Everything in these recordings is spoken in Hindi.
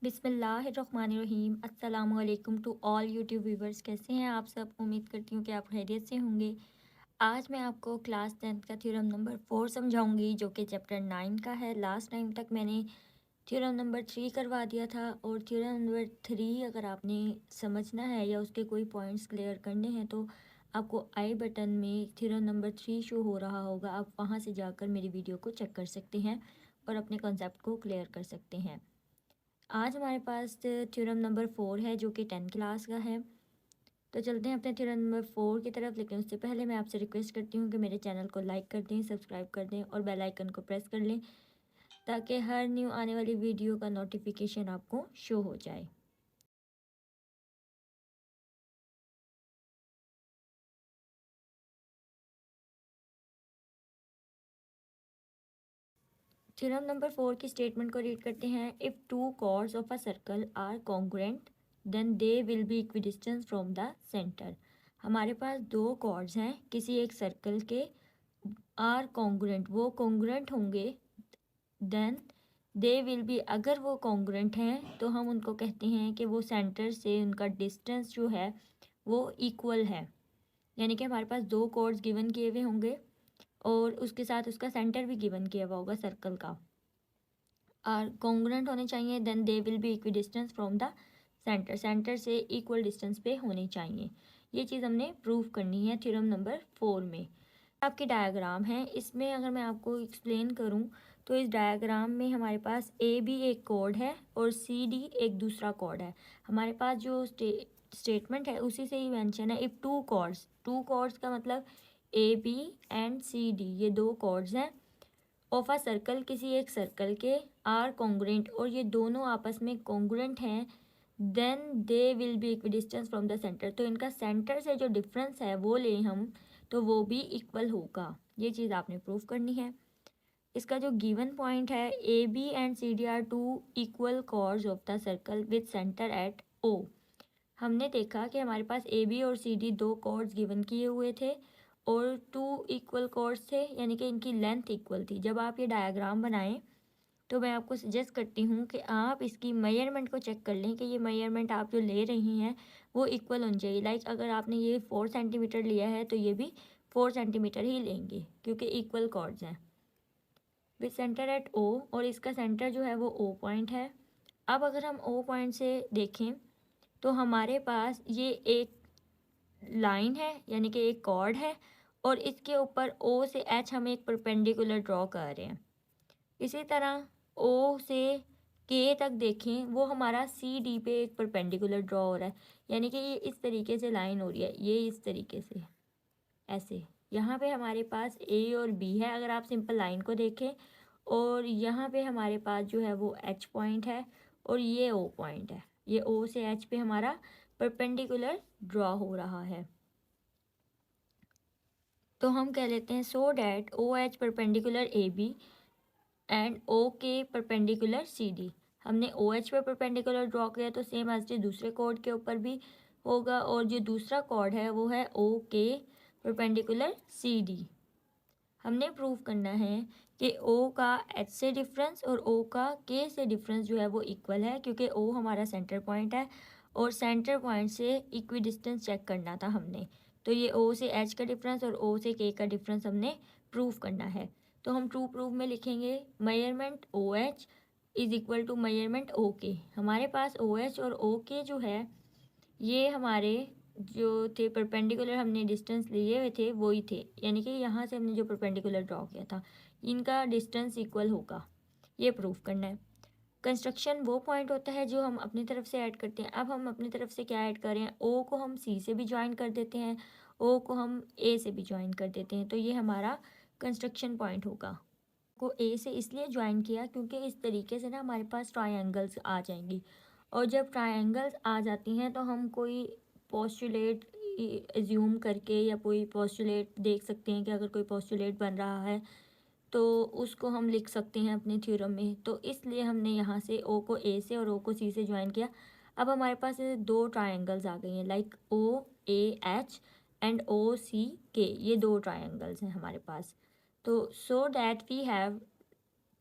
बिस्मिल्लाहिर्रहमानिर्रहीम। अस्सलाम वालेकुम टू ऑल यूट्यूब व्यूवर्स। कैसे हैं आप सब? उम्मीद करती हूँ कि आप खैरियत से होंगे। आज मैं आपको क्लास 10th का थ्योरम नंबर 4 समझाऊंगी, जो कि चैप्टर 9 का है। लास्ट टाइम तक मैंने थ्योरम नंबर 3 करवा दिया था, और थ्योरम नंबर 3 अगर आपने समझना है या उसके कोई पॉइंट्स क्लियर करने हैं तो आपको आई बटन में थ्योरम नंबर 3 शो हो रहा होगा। आप वहाँ से जाकर मेरी वीडियो को चेक कर सकते हैं और अपने कॉन्सेप्ट को क्लियर कर सकते हैं। आज हमारे पास थ्योरम नंबर 4 है, जो कि 10 क्लास का है। तो चलते हैं अपने थ्योरम नंबर 4 की तरफ। लेकिन उससे पहले मैं आपसे रिक्वेस्ट करती हूँ कि मेरे चैनल को लाइक कर दें, सब्सक्राइब कर दें और बेल आइकन को प्रेस कर लें, ताकि हर न्यू आने वाली वीडियो का नोटिफिकेशन आपको शो हो जाए। थ्योरम नंबर 4 की स्टेटमेंट को रीड करते हैं। If two chords of a circle are congruent then they will be equidistance from the centre. हमारे पास दो कॉर्ड्स हैं किसी एक सर्कल के, आर कॉन्ग्रुएंट, वो कॉन्ग्रुएंट होंगे, देन दे विल बी, अगर वो कॉन्ग्रुएंट हैं तो हम उनको कहते हैं कि वो सेंटर से उनका डिस्टेंस जो है वो इक्वल है। यानी कि हमारे पास दो कॉर्ड्स गिवन किए हुए होंगे और उसके साथ उसका सेंटर भी गिवन किया हुआ होगा सर्कल का, आर कॉन्ग्रुएंट होने चाहिए। Then they will be equidistance from the centre, centre से इक्वल डिस्टेंस पे होने चाहिए। ये चीज़ हमने प्रूव करनी है थ्योरम नंबर 4 में। आपकी डायग्राम है, इसमें अगर मैं आपको एक्सप्लेन करूं तो इस डायग्राम में हमारे पास ए बी एक कोड है और सी डी एक दूसरा कोड है। हमारे पास जो स्टेटमेंट है उसी से ही मेंशन है। इफ़ टू कॉर्ड्स का मतलब A B and C D, ये दो कॉर्ड्स हैं ऑफ अ सर्कल, किसी एक सर्कल के, आर कॉन्ग्रुएंट, और ये दोनों आपस में कॉन्ग्रुएंट हैं, then they will be equidistance from the centre. तो इनका सेंटर से जो डिफरेंस है वो लें हम, तो वो भी इक्वल होगा। ये चीज़ आपने प्रूव करनी है। इसका जो गिवन पॉइंट है, A B and C D are two equal chords of the circle with centre at O. हमने देखा कि हमारे पास ए बी और सी डी दो कॉर्ड्स गिवन किए हुए थे और टू इक्वल कॉर्ड्स थे, यानी कि इनकी लेंथ इक्वल थी। जब आप ये डायग्राम बनाएं तो मैं आपको सजेस्ट करती हूँ कि आप इसकी मेजरमेंट को चेक कर लें कि ये मेजरमेंट आप जो ले रही हैं वो इक्वल होनी चाहिए। लाइक अगर आपने ये 4 सेंटीमीटर लिया है तो ये भी 4 सेंटीमीटर ही लेंगे, क्योंकि इक्वल कॉर्ड्स हैं। विद सेंटर एट ओ, और इसका सेंटर जो है वो ओ पॉइंट है। अब अगर हम ओ पॉइंट से देखें तो हमारे पास ये एक लाइन है, यानी कि एक कॉर्ड है, और इसके ऊपर ओ से एच हम एक परपेंडिकुलर ड्रॉ कर रहे हैं। इसी तरह ओ से के तक देखें, वो हमारा सी डी पे एक परपेंडिकुलर ड्रॉ हो रहा है, यानी कि ये इस तरीके से लाइन हो रही है, ये इस तरीके से ऐसे। यहाँ पे हमारे पास ए और बी है अगर आप सिंपल लाइन को देखें, और यहाँ पे हमारे पास जो है वो एच पॉइंट है और ये ओ पॉइंट है। ये ओ से एच पे हमारा परपेंडिकुलर ड्रॉ हो रहा है। तो हम कह लेते हैं so that O H perpendicular A B and O K perpendicular C D. हमने ओ एच पर परपेंडिकुलर ड्रॉ किया तो सेम एज डी दूसरे कॉर्ड के ऊपर भी होगा, और जो दूसरा कॉर्ड है वो है ओ के परपेंडिकुलर सी डी। हमने प्रूव करना है कि ओ का एच से डिफरेंस और ओ का के से डिफरेंस जो है वो इक्वल है, क्योंकि ओ हमारा सेंटर पॉइंट है और सेंटर पॉइंट से इक्वी डिस्टेंस चेक करना था हमने। तो ये ओ से एच का डिफरेंस और ओ से के का डिफरेंस हमने प्रूव करना है। तो हम ट्रू प्रूफ में लिखेंगे measurement O H is equal to measurement O K. हमारे पास ओ एच और ओ के जो है ये हमारे जो थे परपेंडिकुलर, हमने डिस्टेंस लिए हुए थे वही थे, यानी कि यहाँ से हमने जो परपेंडिकुलर ड्रॉ किया था इनका डिस्टेंस इक्वल होगा। ये प्रूफ करना है। कंस्ट्रक्शन वो पॉइंट होता है जो हम अपनी तरफ से ऐड करते हैं। अब हम अपनी तरफ से क्या ऐड कर रहे हैं, ओ को हम सी से भी ज्वाइन कर देते हैं, ओ को हम ए से भी ज्वाइन कर देते हैं। तो ये हमारा कंस्ट्रक्शन पॉइंट होगा। को ए से इसलिए ज्वाइन किया क्योंकि इस तरीके से ना हमारे पास ट्रायंगल्स आ जाएंगी, और जब ट्रायंगल्स आ जाती हैं तो हम कोई पोस्टुलेट एज्यूम करके या कोई पोस्टुलेट देख सकते हैं कि अगर कोई पोस्टुलेट बन रहा है तो उसको हम लिख सकते हैं अपने थ्योरम में। तो इसलिए हमने यहाँ से ओ को ए से और ओ को सी से ज्वाइन किया। अब हमारे पास दो ट्रायंगल्स आ गई हैं, like O A H and O C K, ये दो ट्रायंगल्स हैं हमारे पास। तो so that we have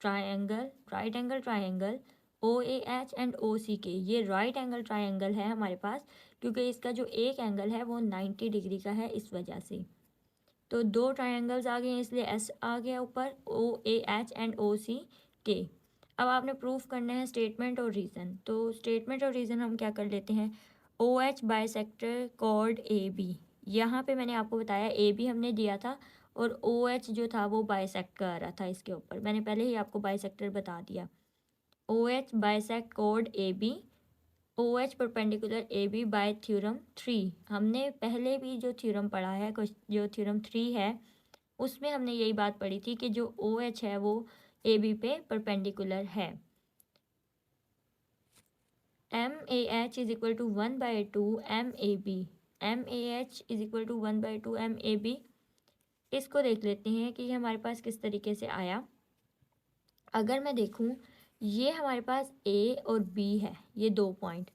triangle, right angle triangle OAH and OCK, ये राइट एंगल ट्रायंगल है हमारे पास, क्योंकि इसका जो एक एंगल है वो 90 डिग्री का है इस वजह से। तो दो ट्रायंगल्स आ गए इसलिए S आ गया ऊपर, OAH एंड OCK। अब आपने प्रूफ करना है स्टेटमेंट और रीज़न। तो स्टेटमेंट और रीज़न हम क्या कर लेते हैं, OH बाइसेक्टर कॉर्ड AB, यहाँ पे मैंने आपको बताया AB हमने दिया था और OH जो था वो बाइसेक्ट कर रहा था इसके ऊपर, मैंने पहले ही आपको बाइसेक्टर बता दिया। OH bisect chord AB, OH perpendicular AB by theorem 3। हमने पहले भी जो थ्योरम पढ़ा है, कुछ जो थ्योरम 3 है उसमें हमने यही बात पढ़ी थी कि जो OH है वो AB पे परपेंडिकुलर है। MAH is equal to 1/2 MAB, MAH is equal to 1/2 MAB। इसको देख लेते हैं कि ये हमारे पास किस तरीके से आया। अगर मैं देखूं, ये हमारे पास A और B है, ये दो पॉइंट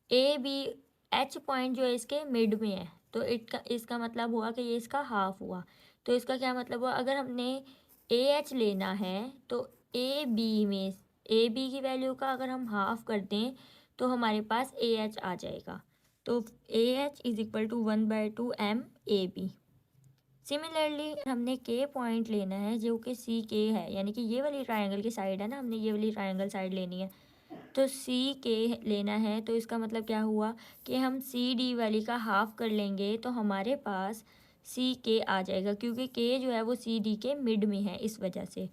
AB, H पॉइंट जो है इसके मिड में है, तो इसका मतलब हुआ कि ये इसका हाफ हुआ। तो इसका क्या मतलब हुआ, अगर हमने AH लेना है तो AB में AB की वैल्यू का अगर हम हाफ कर दें तो हमारे पास AH आ जाएगा। तो AH is equal to 1/2 MAB। Similarly हमने K पॉइंट लेना है जो कि CK है, यानी कि ये वाली ट्रायंगल की साइड है ना, हमने ये वाली ट्रायंगल साइड लेनी है, तो CK लेना है। तो इसका मतलब क्या हुआ कि हम CD वाली का हाफ कर लेंगे तो हमारे पास CK आ जाएगा, क्योंकि K जो है वो CD के मिड में है इस वजह से।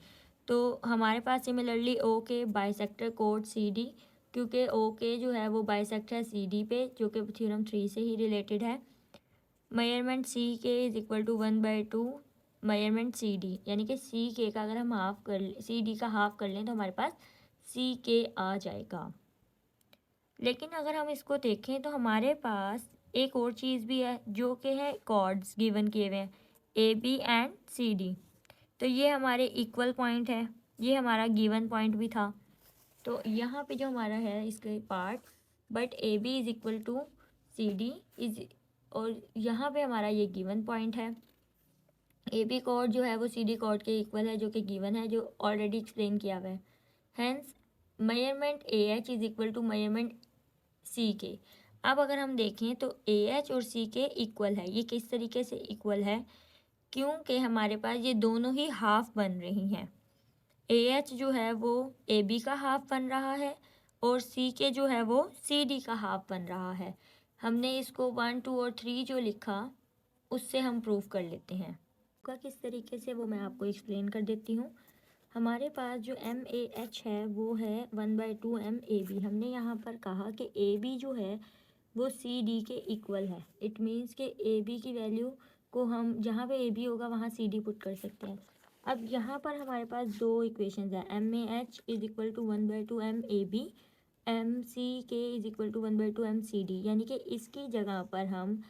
तो हमारे पास सिमिलरली OK बाइसेक्टर कोड CD, क्योंकि OK जो है वो बाइसेक्ट है CD पे, जो कि थ्योरम 3 से ही रिलेटेड है। Measurement CK is equal to 1/2 measurement CD, यानी कि CK का अगर हम हाफ कर CD का हाफ कर लें तो हमारे पास CK आ जाएगा। लेकिन अगर हम इसको देखें तो हमारे पास एक और चीज़ भी है जो कि है कॉर्ड्स गिवन किए हुए हैं AB एंड CD। तो ये हमारे इक्वल पॉइंट है, ये हमारा गिवन पॉइंट भी था। तो यहाँ पे जो हमारा है इसके part, but AB is equal to CD is, और यहाँ पे हमारा ये गिवन पॉइंट है। AB कॉर्ड जो है वो CD कॉर्ड के इक्वल है, जो कि गिवन है, जो ऑलरेडी एक्सप्लेन किया हुआ है। Hence measurement AH is equal to measurement CK। अब अगर हम देखें तो AH और CK इक्वल है। ये किस तरीके से इक्वल है, क्योंकि हमारे पास ये दोनों ही हाफ बन रही हैं। AH जो है वो AB का हाफ बन रहा है और CK जो है वो CD का हाफ बन रहा है। हमने इसको 1, 2 और 3 जो लिखा उससे हम प्रूव कर लेते हैं का किस तरीके से, वो मैं आपको एक्सप्लेन कर देती हूँ। हमारे पास जो MAH है वो है 1/2 MAB। हमने यहाँ पर कहा कि AB जो है वो CD के इक्वल है। इट मीन्स कि AB की वैल्यू को हम जहाँ पे AB होगा वहाँ CD पुट कर सकते हैं। अब यहाँ पर हमारे पास दो इक्वेशंस हैं, MAH is equal to 1/2 MAB, MCK is equal to 1/2 MCD, यानी कि इसकी जगह पर हम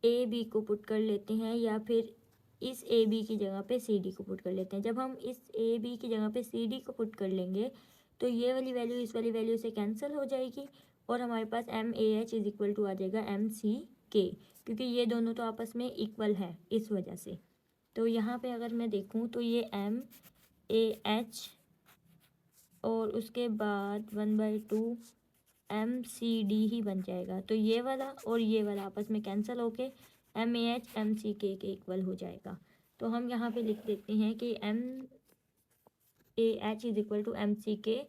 AB को पुट कर लेते हैं या फिर इस AB की जगह पे CD को पुट कर लेते हैं। जब हम इस AB की जगह पे CD को पुट कर लेंगे तो ये वाली वैल्यू इस वाली वैल्यू से कैंसिल हो जाएगी और हमारे पास MAH इज इक्वल टू आ जाएगा MCK, क्योंकि ये दोनों तो आपस में इक्वल है इस वजह से। तो यहाँ पे अगर मैं देखूँ तो ये MAH और उसके बाद 1/2 MCD ही बन जाएगा। तो ये वाला और ये वाला आपस में कैंसिल होके MAH MCK के इक्वल हो जाएगा। तो हम यहाँ पे लिख देते हैं कि MAH is equal to MCK,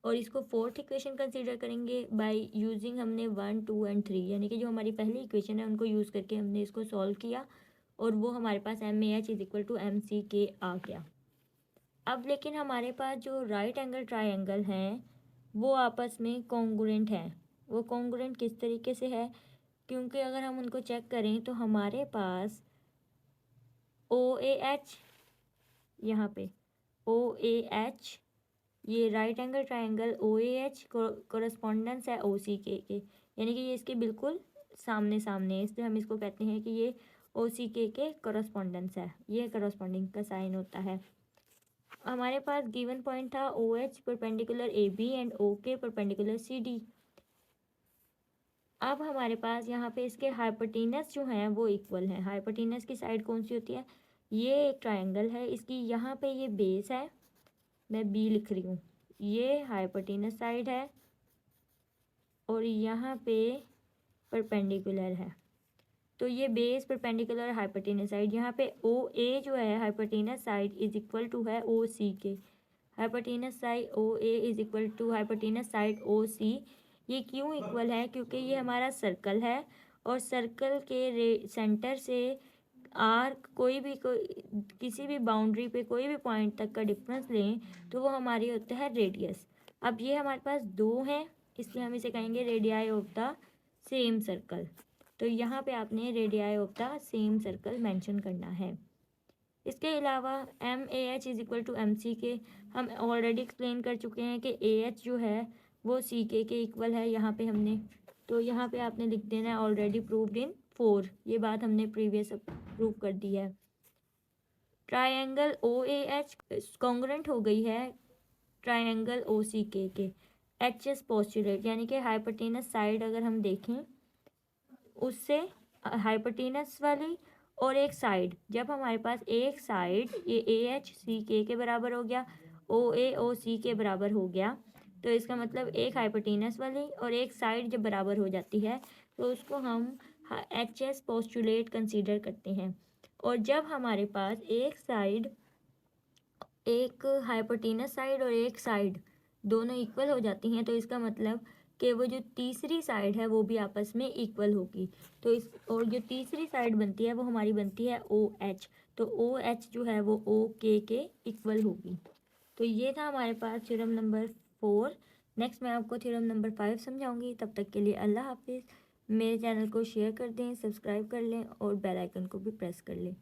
और इसको फोर्थ इक्वेशन कंसीडर करेंगे बाय यूजिंग हमने 1, 2 एंड 3, यानी कि जो हमारी पहली इक्वेशन है उनको यूज़ करके हमने इसको सॉल्व किया और वो हमारे पास MAH is equal to MCK आ गया। अब लेकिन हमारे पास जो राइट एंगल ट्रायंगल हैं वो आपस में कॉन्ग्रुएंट हैं। वो कॉन्ग्रुएंट किस तरीके से है, क्योंकि अगर हम उनको चेक करें तो हमारे पास OAH, यहाँ पे OAH, ये right angle triangle OAH correspondence है OCK के, यानी कि ये इसके बिल्कुल सामने सामने है, इसलिए हम इसको कहते हैं कि ये OCK के कोरस्पॉन्डेंस है। ये कोरस्पॉन्डिंग का साइन होता है। हमारे पास गिवन पॉइंट था OH perpendicular AB and OK perpendicular CD। अब हमारे पास यहाँ पे इसके हाइपोटेनस जो हैं वो इक्वल हैं। हाइपोटेनस की साइड कौन सी होती है, ये एक ट्रायंगल है, इसकी यहाँ पे ये बेस है, मैं B लिख रही हूँ, ये हाइपोटेनस साइड है और यहाँ पे परपेंडिकुलर है, तो ये बेस परपेंडिकुलर हाइपोटेनस साइड, यहाँ पे ओ ए जो है hypotenuse side is equal to है O C K. Hypotenuse side O A is equal to hypotenuse side O C. ये क्यों इक्वल है? क्योंकि ये हमारा सर्कल है और सर्कल के सेंटर से आर्क किसी भी बाउंड्री पे कोई भी पॉइंट तक का डिफरेंस लें तो वो हमारी होता है रेडियस। अब ये हमारे पास दो हैं, इसलिए हम इसे कहेंगे radii of the same circle. तो यहाँ पे आपने radii of the same circle mention करना है। इसके अलावा M A H is equal to M C K, हम ऑलरेडी एक्सप्लेन कर चुके हैं कि ए एच जो है वो सी के इक्वल है यहाँ पे हमने, तो यहाँ पे आपने लिख देना है ऑलरेडी प्रूव्ड इन 4। ये बात हमने प्रीवियस प्रूव कर दी है। Triangle O A H congruent हो गई है ट्रायंगल ओ सी के एच एस पोस्टुलेट, यानी कि हाइपोटेनस साइड अगर हम देखें उससे हाइपोटेनस वाली और एक साइड, जब हमारे पास एक साइड ये ए एच सी के बराबर हो गया, ओ ए ओ सी के बराबर हो गया, तो इसका मतलब एक हाइपोटेनस वाली और एक साइड जब बराबर हो जाती है तो उसको हम एच एस पोस्टुलेट कंसीडर करते हैं। और जब हमारे पास एक हाइपोटेनस साइड और एक साइड दोनों इक्वल हो जाती हैं तो इसका मतलब कि वो जो तीसरी साइड है वो भी आपस में इक्वल होगी। तो इस और जो तीसरी साइड बनती है वो हमारी बनती है ओ एच, तो ओ एच जो है वो ओ के इक्वल होगी। तो ये था हमारे पास थ्योरम नंबर 4। नेक्स्ट मैं आपको थ्योरम नंबर 5 समझाऊंगी। तब तक के लिए अल्लाह हाफिज़। मेरे चैनल को शेयर कर दें, सब्सक्राइब कर लें और बेल आइकन को भी प्रेस कर लें।